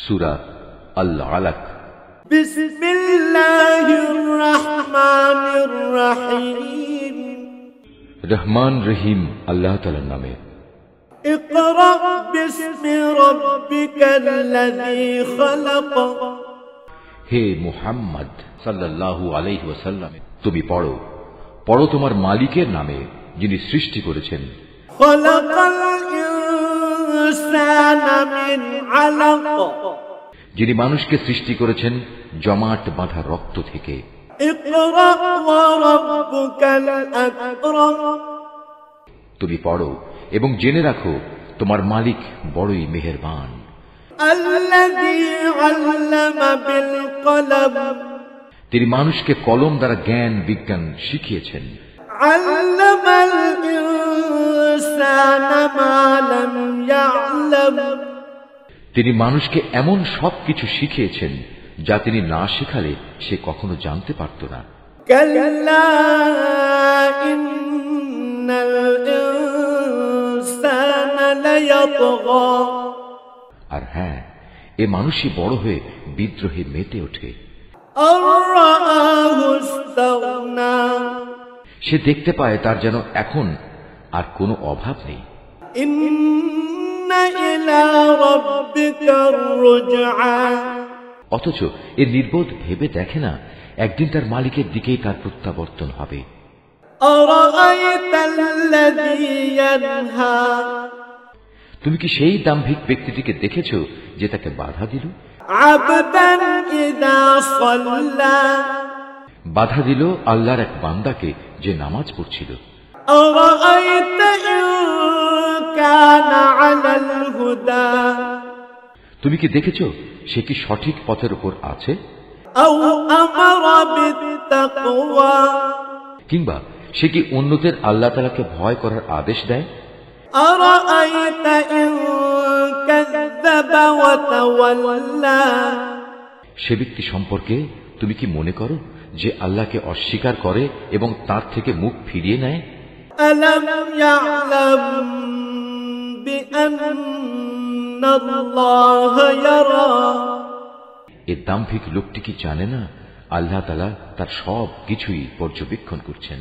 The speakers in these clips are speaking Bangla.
সূরা আল-আলাক। বিসমিল্লাহির রহমানির রহিম। রহমান রহিম আল্লাহ তাআলার নামে। ইকরা বিসমি রাব্বিকাল্লাযী খালাক। হে মুহাম্মদ সাল্লাল্লাহু আলাইহি ওয়াসাল্লাম, তুমি পড়ো পড়ো তোমার মালিকের নামে, যিনি সৃষ্টি করেছেন। খালাকাল ইনসানা মিন আলাক। যিনি মানুষকে সৃষ্টি করেছেন জমাট বাঁধা রক্ত থেকে। ইকরা ওয়া রাব্বুকাল আকরাম। তুমি পড়ো এবং জেনে রাখো তোমার মালিক বড়ই মেহেরবান। আল্লাযী আল্লামা বিল কলম। তিনি মানুষকে কলম দ্বারা জ্ঞান বিজ্ঞান শিখিয়েছেন। আল্লামাল ইনসানা মা লাম ইয়ালাম। তিনি মানুষকে এমন সবকিছু শিখিয়েছেন যা তিনি না শেখালে সে কখনো জানতে পারত না। কাল্লা ইন্নাল ইনসানা লায়াতগা। আর হ্যাঁ, এ মানুষই বড় হয়ে বিদ্রোহে মেতে ওঠে। আর-রাআহু ইসতাগনা। সে দেখতে পায় তার যেন এখন আর কোনো অভাব নেই। ইন্না ইলা রাব্বিকার রুজআ। অথচ এ নির্বোধ ভেবে দেখে না একদিন তার মালিকের দিকেই তার প্রত্যাবর্তন হবে। আরাআইতাল্লাযী ইয়ানহা। তুমি কি সেই দাম্ভিক ব্যক্তিটিকে দেখেছ যে তাকে বাধা দিল? আবদান ইযা সাল্লা। বাধা দিল আল্লাহর এক বান্দাকে যে নামাজ পড়ছিল। আরাআইতা ইন কানা আলাল হুদা। তুমি কি দেখেছ সে কি সঠিক পথের উপর আছে? আও আমারা বিত্তাকওয়া। কিংবা সে কি অন্যদের আল্লাহ তাআলাকে ভয় করার আদেশ দেয়? আরাআইতা ইন কাযযাবা ওয়া তাওয়াল্লা। সে ব্যক্তি সম্পর্কে তুমি কি মনে করো যে আল্লাহকে অস্বীকার করে এবং তার থেকে মুখ ফিরিয়ে নেয়? আলাম ইয়ালাম বিআন্নাল্লাহা ইয়ারা। এ দাম্ভিক লোকটি কি জানে না আল্লাহ তাআলা তার সব কিছুই পর্যবেক্ষণ করছেন?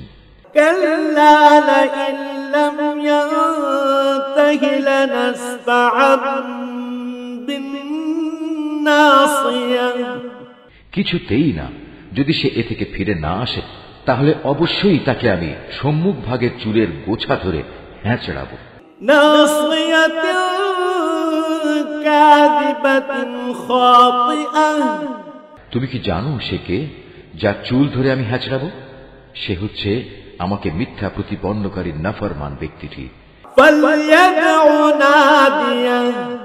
কাল্লা লাইন লাম ইয়ানতাহি লানাসফা'আন বিন-নাসিয়া। কিছুতেই না, যদি সে এ থেকে ফিরে না আসে তাহলে অবশ্যই তাকে আমি সম্মুখ ভাগের চুলের গোছা ধরে হ্যাঁচড়াবো। নাসিয়াতিন কাযিবাতিন খাতিআহ। তুমি কি জানো সে কে, যার চুল ধরে আমি হ্যাঁচড়াবো? সে হচ্ছে আমাকে মিথ্যা প্রতিপন্নকারী নাফরমান ব্যক্তিটি। ফালইয়াদউ নাদিয়াহ।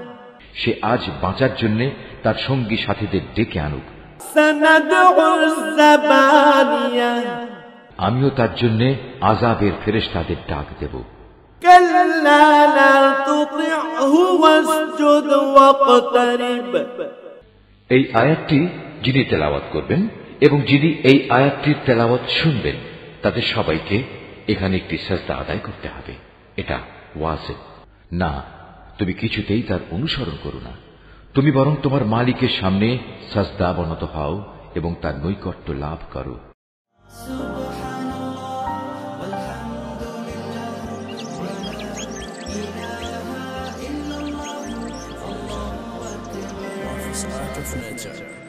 সে আজ বাঁচার জন্য তার সঙ্গী সাথীদের ডেকে আনুক। সানাদউ যাবানিয়াহ। আমিও তার জন্য আযাবের ফেরেশতাদের ডাক দেব। কাল্লা লা তুতি'হু ওয়াসজুদ ওয়াকতারিব। এই আয়াতটি যিনি তেলাওয়াত করবেন এবং যিনি এই আয়াতটির তেলাওয়াত শুনবেন তাদের সবাইকে এখানে একটি সাজদা আদায় করতে হবে। এটা ওয়াজিব না, তুমি কিছুতেই তার অনুসরণ করো না। তুমি বরং তোমার মালিকের সামনে সাজদা অবনত হও এবং তার নৈকট্য লাভ করো। Art of Nature.